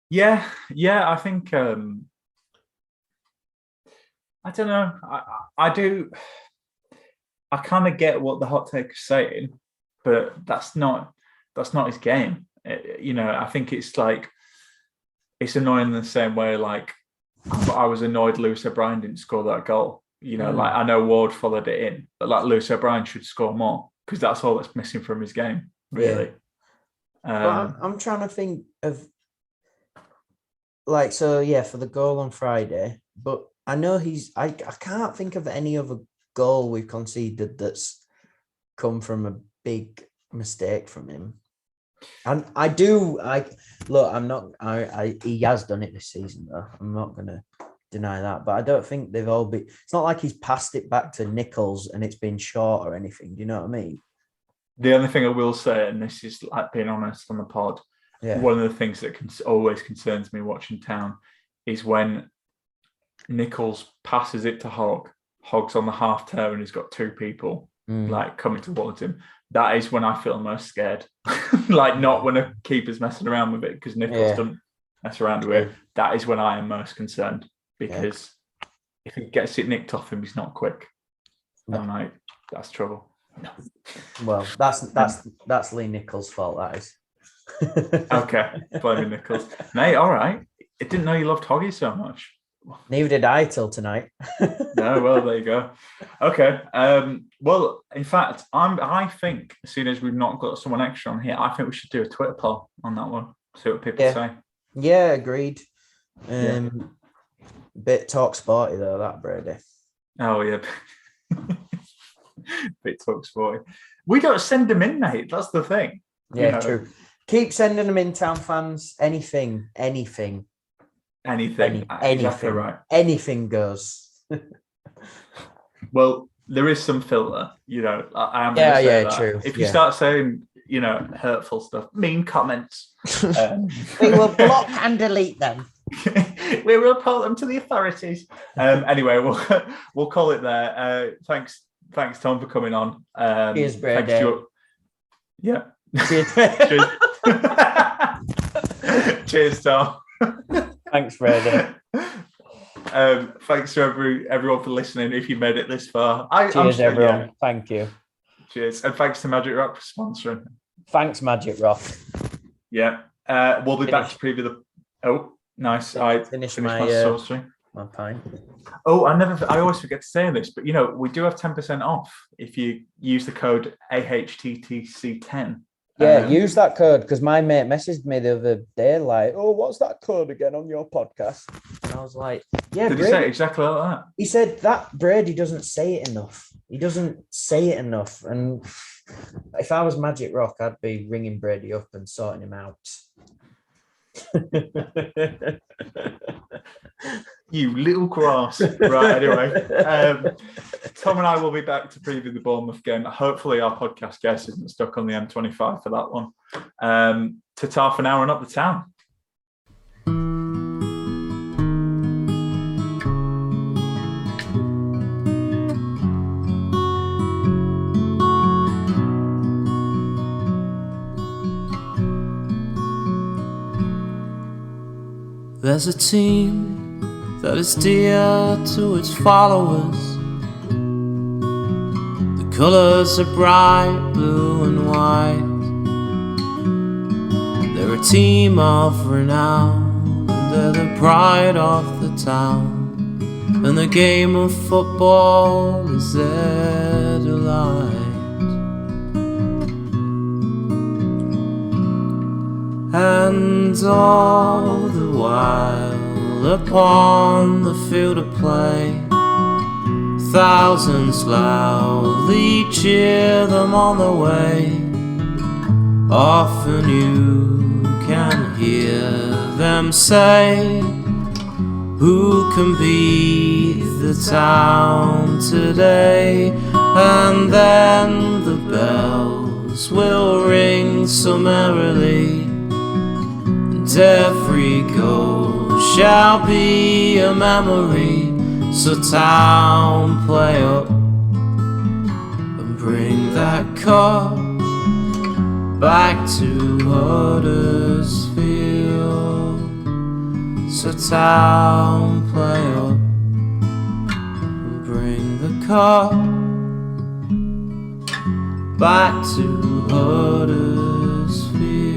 Speaker 2: Yeah. I think. I don't know. I do. I kind of get what the hot take is saying, but that's not his game. I think it's annoying in the same way. Like I was annoyed Lewis O'Brien didn't score that goal. Like I know Ward followed it in, but like Lewis O'Brien should score more because that's all that's missing from his game, really.
Speaker 1: Yeah. I'm trying to think of for the goal on Friday, but I know I can't think of any other goal we've conceded that's come from a big mistake from him. And he has done it this season though. I'm not going to deny that, but I don't think they've all been, it's not like he's passed it back to Nichols and it's been short or anything. Do you know what I mean?
Speaker 2: The only thing I will say, and this is like being honest on the pod, one of the things that always concerns me watching Town is when Nichols passes it to Hogg. Hogg's on the half turn and he's got 2 people like coming towards him. That is when I feel most scared. Like not when a keeper's messing around with it because Nichols doesn't mess around with it. That is when I am most concerned because if he gets it nicked off him, he's not quick. And that's trouble. No.
Speaker 1: Well, that's Lee Nichols' fault. That is.
Speaker 2: Okay, blaming Nichols, mate. All right, I didn't know you loved Hoggy so much.
Speaker 1: Neither did I till tonight.
Speaker 2: No, well, there you go. Okay. Well, in fact, I think as soon as we've not got someone extra on here, I think we should do a Twitter poll on that one. See what people say. Yeah,
Speaker 1: agreed. Bit talk sporty though, that Brady.
Speaker 2: Oh yeah. Bit talk sporty. We don't send them in, mate. That's the thing.
Speaker 1: Yeah, true. Keep sending them in, Town fans. Anything.
Speaker 2: Exactly right.
Speaker 1: Anything goes.
Speaker 2: Well, there is some filter, you know. I am going to say that.
Speaker 1: True.
Speaker 2: If you start saying, you know, hurtful stuff, mean comments,
Speaker 1: we will block and delete them.
Speaker 2: we will report them to the authorities. Anyway, we'll call it there. Thanks, Tom, for coming on.
Speaker 1: Cheers, Brady.
Speaker 2: Yeah.
Speaker 1: Cheers.
Speaker 2: Cheers, Tom.
Speaker 1: Thanks, Brady.
Speaker 2: Thanks to everyone for listening. If you made it this far,
Speaker 1: cheers, everyone. Yeah. Thank you.
Speaker 2: Cheers, and thanks to Magic Rock for sponsoring.
Speaker 1: Thanks, Magic Rock.
Speaker 2: Yeah, we'll be back to preview the. Oh, nice! I
Speaker 1: finished
Speaker 2: my
Speaker 1: pint.
Speaker 2: Oh, I always forget to say this, but you know we do have 10% off if you use the code AHTTC10.
Speaker 1: Yeah, use that code because my mate messaged me the other day like, "Oh, what's that code again on your podcast?" And I was like, "Yeah."
Speaker 2: Did he say it exactly like that?
Speaker 1: He said that Brady doesn't say it enough. He doesn't say it enough. And if I was Magic Rock, I'd be ringing Brady up and sorting him out.
Speaker 2: You little grass. Right, anyway. Tom and I will be back to preview the Bournemouth game. Hopefully our podcast guest isn't stuck on the M25 for that one. Ta-ta for now and up the town.
Speaker 7: There's a team that is dear to its followers. The colours are bright blue and white. They're a team of renown, and they're the pride of the town. And the game of football is their delight. And all the while upon the field of play, thousands loudly cheer them on the way. Often you can hear them say, who can beat the town today? And then the bells will ring so merrily, and every goal shall be a memory. So town, play up and bring that cup back to Huddersfield. So town, play up and bring the cup back to Huddersfield.